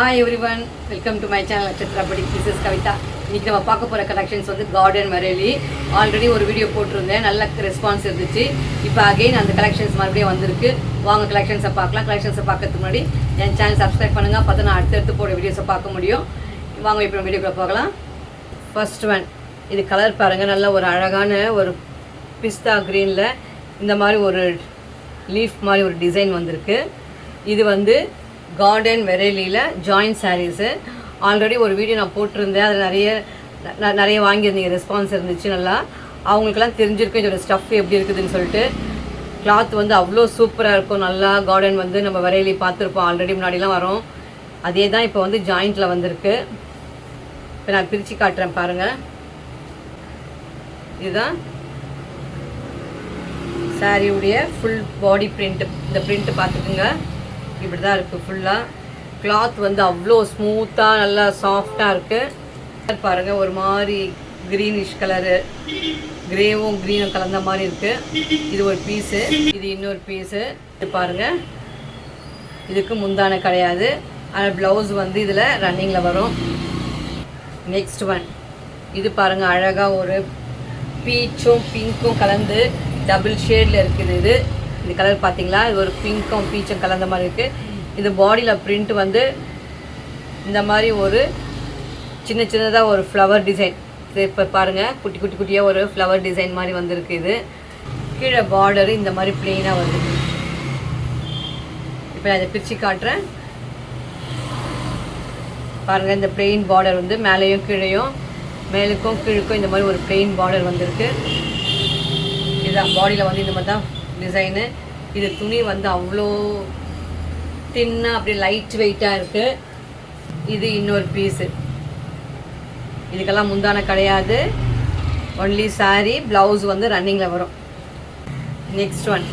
Hi everyone, welcome to my channel Chatrapati. This is Kavita. இன்னைக்கு நம்ம பார்க்க போற கலெக்ஷன்ஸ் வந்து கார்டன் வரேலி. ஆல்ரெடி ஒரு வீடியோ போட்டுருந்தேன், நல்ல ரெஸ்பான்ஸ் இருந்துச்சு. இப்போ அகைன் அந்த கலெக்ஷன்ஸ் மறுபடியும் வந்திருக்கு. வாங்க கலெக்ஷன்ஸை பார்க்கலாம். கலெக்ஷன்ஸை பார்க்கறதுக்கு முன்னாடி என் சேனல் சப்ஸ்கிரைப் பண்ணுங்க, அப்போ தான் நான் அடுத்தடுத்து போட வீடியோஸை பார்க்க முடியும். வாங்க இப்போ வீடியோக்குள்ள பார்க்கலாம். ஃபர்ஸ்ட் ஒன், இது கலர் பாருங்க, நல்ல ஒரு அழகான ஒரு பிஸ்தா கிரீனில் இந்த மாதிரி ஒரு லீஃப் மாதிரி ஒரு டிசைன் வந்திருக்கு. இது வந்து கார்டன் வெரைலியில் ஜாயின்ட் சாரீஸு. ஆல்ரெடி ஒரு வீடியோ நான் போட்டிருந்தேன், அதில் நிறைய வாங்கியிருந்தீங்க, ரெஸ்பான்ஸ் இருந்துச்சு. நல்லா அவங்களுக்கெல்லாம் தெரிஞ்சிருக்கும் இதோட ஸ்டஃப் எப்படி இருக்குதுன்னு சொல்லிட்டு. கிளாத் வந்து அவ்வளோ சூப்பராக இருக்கும். நல்லா கார்டன் வந்து நம்ம வெரைலி பார்த்துருப்போம், ஆல்ரெடி முன்னாடிலாம் வரும். அதே தான் இப்போ வந்து ஜாயிண்ட்டில் வந்திருக்கு. இப்போ நான் பிரித்து காட்டுறேன் பாருங்கள். இதுதான் சாரியுடைய ஃபுல் பாடி பிரிண்ட்டு. இந்த பிரிண்ட்டு பார்த்துக்குங்க, இப்படி தான் இருக்குது ஃபுல்லாக. கிளாத் வந்து அவ்வளோ ஸ்மூத்தாக நல்லா சாஃப்டாக இருக்குது. பாருங்கள், ஒரு மாதிரி க்ரீனிஷ் கலரு, கிரேவும் க்ரீனும் கலந்த மாதிரி இருக்குது. இது ஒரு பீஸு, இது இன்னொரு பீஸு. இது பாருங்கள், இதுக்கு முந்தான கிடையாது, ஆனால் ப்ளவுஸ் வந்து இதில் ரன்னிங்கில் வரும். நெக்ஸ்ட் ஒன், இது பாருங்கள், அழகாக ஒரு பீச்சும் பிங்க்கும் கலந்து டபுள் ஷேடில் இருக்குது. இந்த கலர் பார்த்தீங்களா, இது ஒரு பிங்க்கும் பீச்சும் கலந்த மாதிரி இருக்குது. இது பாடியில் பிரிண்ட் வந்து இந்த மாதிரி ஒரு சின்ன சின்னதாக ஒரு ஃப்ளவர் டிசைன். இது இப்போ பாருங்கள், குட்டி குட்டி குட்டியாக ஒரு ஃப்ளவர் டிசைன் மாதிரி வந்திருக்கு. இது கீழே பார்டரு இந்த மாதிரி பிளெயினாக வருது. இப்போ நான் இதை பிரித்து காட்டுறேன் பாருங்கள். இந்த பிளெயின் பார்டர் வந்து மேலேயும் கீழேயும், மேலுக்கும் கீழுக்கும் இந்த மாதிரி ஒரு பிளெயின் பார்டர் வந்திருக்கு. இதுதான் பாடியில் வந்து இந்த மாதிரி தான் டிசைனு. இது துணி வந்து அவ்வளோ தின்னாக அப்படியே லைட் வெயிட்டாக இருக்குது. இது இன்னொரு பீஸு. இதுக்கெல்லாம் முந்தான கிடையாது, ஒன்லி சாரீ, ப்ளவுஸ் வந்து ரன்னிங்கில் வரும். நெக்ஸ்ட் ஒன்,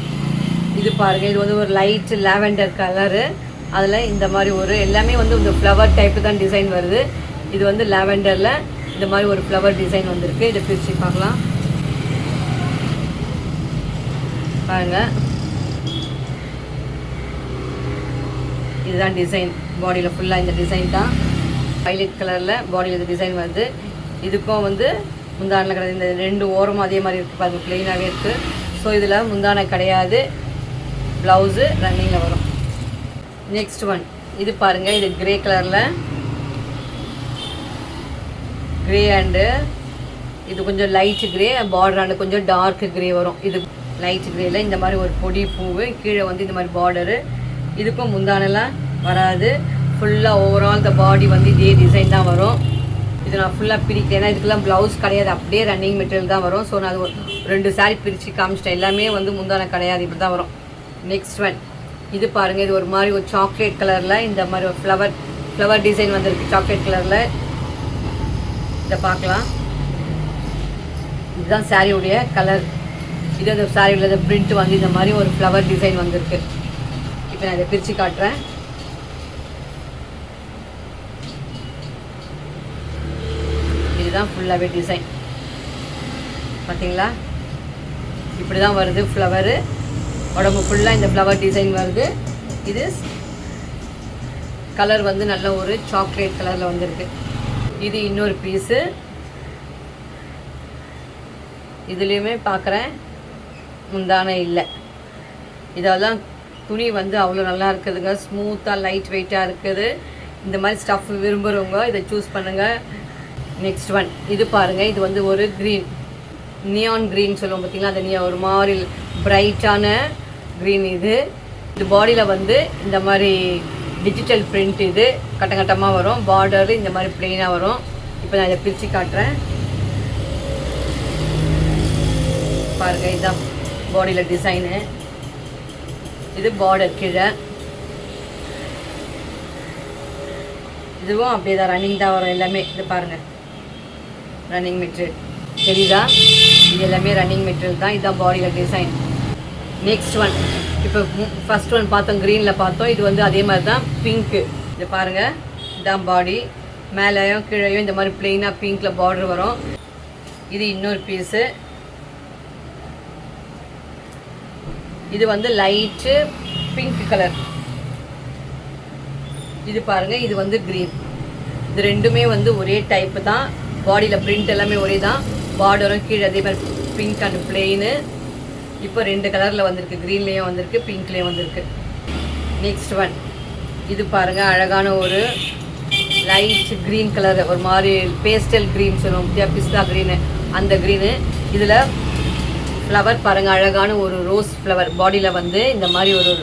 இது பாருங்கள், இது வந்து ஒரு லைட் லாவெண்டர் கலரு. அதில் இந்த மாதிரி ஒரு எல்லாமே வந்து இந்த ஃப்ளவர் டைப்பு தான் டிசைன் வருது. இது வந்து லாவெண்டரில் இந்த மாதிரி ஒரு ஃப்ளவர் டிசைன் வந்திருக்கு. இதை பிரித்து பார்க்கலாம் பாருங்கள். இதுதான் டிசைன், பாடியில் ஃபுல்லாக இந்த டிசைன் தான். வைலட் கலரில் பாடியில் இந்த டிசைன் வருது. இதுக்கும் வந்து முந்தானில் கிடையாது, இந்த ரெண்டு ஓரமும் அதே மாதிரி இருக்குது பாருங்கள், ப்ளெயினாகவே இருக்குது. ஸோ இதில் முந்தானை கிடையாது, ப்ளவுஸு ரன்னிங்கில் வரும். நெக்ஸ்ட் ஒன், இது பாருங்கள், இது கிரே கலரில், கிரே அண்டு இது கொஞ்சம் லைட் கிரே, பார்டர் அண்டு கொஞ்சம் டார்க் கிரே வரும். இது லைட் கிரேயில் இந்த மாதிரி ஒரு பொடி பூவு, கீழே வந்து இந்த மாதிரி பார்டரு. இதுக்கும் முந்தானெல்லாம் வராது, ஃபுல்லாக ஓவரால் இந்த பாடி வந்து இதே டிசைன் தான் வரும். இது நான் ஃபுல்லாக பிரிக்கிறேன், ஏன்னா இதுக்கெல்லாம் ப்ளவுஸ் கிடையாது, அப்படியே ரன்னிங் மெட்டீரியல் தான் வரும். ஸோ நான் அது ஒரு 2 சாரீ பிரித்து காமிச்சிட்டேன். எல்லாமே வந்து முந்தான கிடையாது, இப்படி தான் வரும். நெக்ஸ்ட் ஒன், இது பாருங்கள், இது ஒரு மாதிரி ஒரு சாக்லேட் கலரில் இந்த மாதிரி ஒரு ஃப்ளவர் டிசைன் வந்திருக்கு சாக்லேட் கலரில். இதை பார்க்கலாம், இதுதான் சாரியுடைய கலர். இது அந்த சாரியில் இந்த பிரிண்ட் வந்து இந்த மாதிரி ஒரு ஃப்ளவர் டிசைன் வந்திருக்கு. இப்போ நான் இதை பிரித்து காட்டுறேன். இதுதான் ஃபுல்லாகவே டிசைன் பார்த்தீங்களா, இப்படி தான் வருது ஃப்ளவரு. உடம்பு ஃபுல்லாக இந்த ஃப்ளவர் டிசைன் வருது. இது கலர் வந்து நல்ல ஒரு சாக்லேட் கலரில் வந்திருக்கு. இது இன்னொரு பீஸு. இதுலேயுமே பார்க்குறேன் முந்தானை இல்லை. இதெல்லாம் துணி வந்து அவ்வளோ நல்லா இருக்குதுங்க, ஸ்மூத்தாக லைட் வெயிட்டாக இருக்குது. இந்த மாதிரி ஸ்டஃப் விரும்புகிறவங்க இதை சூஸ் பண்ணுங்கள். நெக்ஸ்ட் ஒன், இது பாருங்கள், இது வந்து ஒரு க்ரீன், நியான் க்ரீன் சொல்லுவோம் பார்த்தீங்களா, அந்த ஒரு மாதிரி பிரைட்டான க்ரீன். இது பாடியில் வந்து இந்த மாதிரி டிஜிட்டல் பிரிண்ட், இது கட்டமாக வரும். பார்டரு இந்த மாதிரி ப்ளெயினாக வரும். இப்போ நான் இதை பிரித்து காட்டுறேன் பாருங்கள். இதுதான் பாடியில் டிசைனு. இது பார்டர் கீழே, இதுவும் அப்படியே தான் ரன்னிங் தான் வரும் எல்லாமே. இது பாருங்கள், ரன்னிங் மெட்டீரியல் தெரியுதா, இது எல்லாமே ரன்னிங் மெட்டீரியல் தான். இதுதான் பாடியில் டிசைன். நெக்ஸ்ட் ஒன், இப்போ ஃபஸ்ட் ஒன் பார்த்தோம், க்ரீனில் பார்த்தோம். இது வந்து அதே மாதிரி தான் பிங்க்கு. இது பாருங்கள், இதுதான் பாடி, மேலேயும் கீழேயும் இந்த மாதிரி ப்ளெயினாக பிங்க்கில் பார்டர் வரும். இது இன்னொரு பீஸு. இது வந்து லைட்டு பிங்க் கலர். இது பாருங்கள், இது வந்து க்ரீன். இது ரெண்டுமே வந்து ஒரே டைப்பு தான். பாடியில் பிரிண்ட் எல்லாமே ஒரே தான். பார்டரும் கீழே அதே மாதிரி பிங்க் அண்ட் பிளெயின். இப்போ 2 கலரில் வந்திருக்கு, க்ரீன்லேயும் வந்திருக்கு, பிங்க்லேயும் வந்திருக்கு. நெக்ஸ்ட் ஒன், இது பாருங்கள், அழகான ஒரு லைட் க்ரீன் கலர், ஒரு மாதிரி பேஸ்டல் க்ரீன் சொல்லுவோம், பிஸ்தா க்ரீனு, அந்த க்ரீனு. இதில் ஃப்ளவர் பாருங்கள், அழகான ஒரு ரோஸ் ஃப்ளவர். பாடியில் வந்து இந்த மாதிரி ஒரு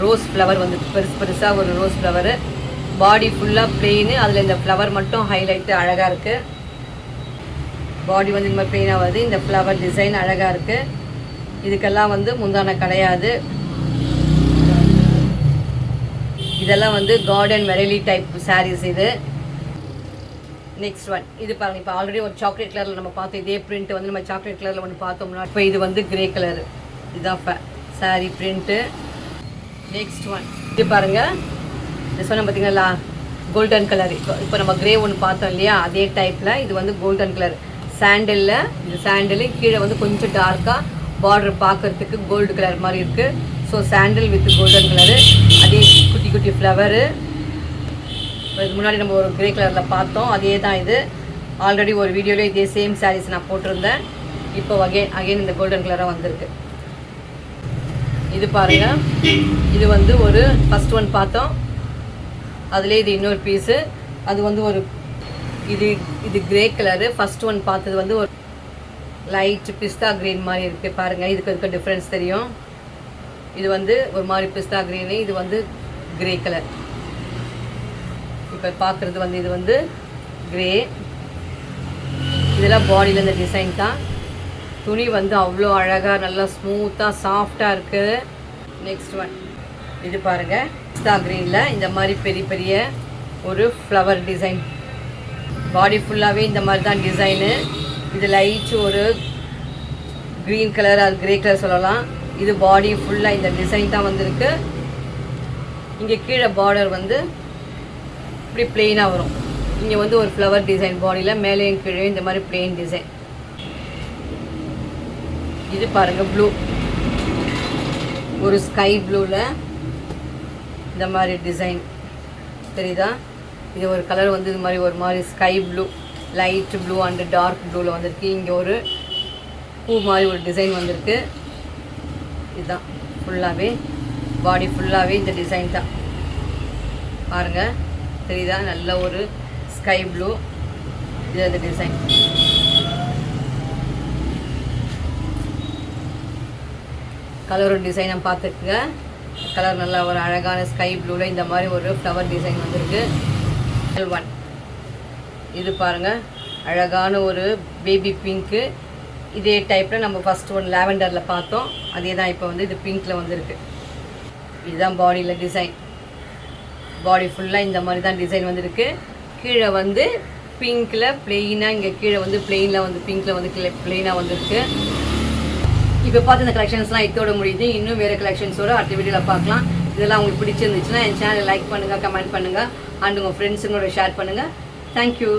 ரோஸ் ஃப்ளவர் வந்து பெருசாக ஒரு ரோஸ் ஃப்ளவரு. பாடி ஃபுல்லாக பிளெயின், அதில் இந்த ஃப்ளவர் மட்டும் ஹைலைட்டு அழகாக இருக்குது. பாடி வந்து இந்த மாதிரி பிளெயினாக வருது. இந்த ஃப்ளவர் டிசைன் அழகாக இருக்குது. இதுக்கெல்லாம் வந்து முந்தான கிடையாது. இதெல்லாம் வந்து கார்டன் வெரைலி டைப் சாரீஸ் இது. நெக்ஸ்ட் ஒன், இது பாருங்கள், இப்போ ஆல்ரெடி ஒரு சாக்லேட் கலரில் நம்ம பார்த்தோம். இதே பிரிண்ட் வந்து நம்ம சாக்லேட் கலரில் ஒன்று பார்த்தோம்னா, இப்போ இது வந்து கிரே கலரு. இதுதான் சாரீ பிரிண்ட்டு. நெக்ஸ்ட் ஒன், இது பாருங்கள், இது சொன்ன பார்த்தீங்களா, கோல்டன் கலர். இப்போ நம்ம கிரே ஒன்று பார்த்தோம் இல்லையா, அதே டைப்பில் இது வந்து கோல்டன் கலர். சாண்டலில், இது சாண்டலு கீழே வந்து கொஞ்சம் டார்க்காக பார்டர் பார்க்குறதுக்கு கோல்டு கலர் மாதிரி இருக்குது. So sandal with golden colour, அதே குட்டி குட்டி ஃப்ளவரு. இதுக்கு முன்னாடி நம்ம ஒரு கிரே கலரில் பார்த்தோம், அதே தான் இது. ஆல்ரெடி ஒரு வீடியோவில் இதே சேம் சாரீஸ் நான் போட்டிருந்தேன். இப்போ அகெயின் இந்த கோல்டன் கலராக வந்திருக்கு. இது பாருங்கள், இது வந்து ஒரு ஃபஸ்ட் ஒன் பார்த்தோம், அதுலேயே இது இன்னொரு பீஸு. அது வந்து ஒரு இது கிரே கலரு. ஃபஸ்ட் ஒன் பார்த்தது வந்து ஒரு லைட் பிஸ்தா க்ரீன் மாதிரி இருக்குது. பாருங்கள், இதுக்கு டிஃப்ரென்ஸ் தெரியும். இது வந்து ஒரு மாதிரி பிஸ்தா க்ரீனு, இது வந்து கிரே கலர். இப்போ பார்க்குறது வந்து இது வந்து கிரே. இதெல்லாம் பாடியில் இந்த டிசைன் தான். துணி வந்து அவ்வளோ அழகாக நல்லா ஸ்மூத்தாக சாஃப்டாக இருக்குது. நெக்ஸ்ட் ஒன், இது பாருங்கள், பிஸ்தா க்ரீனில் இந்த மாதிரி பெரிய பெரிய ஒரு ஃப்ளவர் டிசைன். பாடி ஃபுல்லாகவே இந்த மாதிரி தான் டிசைனு. இது லைட் ஒரு க்ரீன் கலர், அது கிரே கலர் சொல்லலாம். இது பாடி ஃபுல்லாக இந்த டிசைன் தான் வந்திருக்கு. இங்கே கீழே பார்டர் வந்து இப்படி பிளெயினாக வரும். இங்கே வந்து ஒரு ஃப்ளவர் டிசைன் பாடியில், மேலேயும் கீழே இந்த மாதிரி பிளெயின் டிசைன். இது பாருங்கள், ப்ளூ, ஒரு ஸ்கை ப்ளூவில் இந்த மாதிரி டிசைன் தெரியுதா? இது ஒரு கலர் வந்து இது மாதிரி ஒரு மாதிரி sky blue, light blue and dark ப்ளூவில் வந்திருக்கு. இங்கே ஒரு பூ மாதிரி ஒரு டிசைன் வந்திருக்கு. இதுதான் ஃபுல்லாகவே பாடி ஃபுல்லாகவே இந்த டிசைன் தான். பாருங்கள், தெரியுதா? நல்ல ஒரு ஸ்கை ப்ளூ, இது அந்த டிசைன். கலர் டிசைனை பார்த்துக்குங்க. கலர் நல்லா ஒரு அழகான ஸ்கை ப்ளூவில் இந்த மாதிரி ஒரு ஃப்ளவர் டிசைன் வந்திருக்கு. ஒன், இது பாருங்கள், அழகான ஒரு பேபி பிங்க்கு. இதே டைப்பில் நம்ம ஃபஸ்ட் ஒன் லாவெண்டரில் பார்த்தோம், அதே தான் இப்போ வந்து இது பிங்க்கில் வந்திருக்கு. இதுதான் பாடியில் டிசைன். பாடி ஃபுல்லாக இந்த மாதிரி தான் டிசைன் வந்திருக்கு. கீழே வந்து பிங்க்கில் பிளெயினாக, இங்கே கீழே வந்து பிளெயினில் வந்து பிங்க்கில் வந்து பிளெயினாக வந்திருக்கு. இப்போ பார்த்து இந்த கலெக்ஷன்ஸ்லாம் இதோட முடியுது. இன்னும் வேறு கலெக்ஷன்ஸோடு அடுத்த வீடியோவில் பார்க்கலாம். இதெல்லாம் உங்களுக்கு பிடிச்சிருந்துச்சுன்னா என் சேனலை லைக் பண்ணுங்கள், கமெண்ட் பண்ணுங்கள், அண்ட் உங்கள் ஃப்ரெண்ட்ஸுங்களோட ஷேர் பண்ணுங்கள். தேங்க்யூ.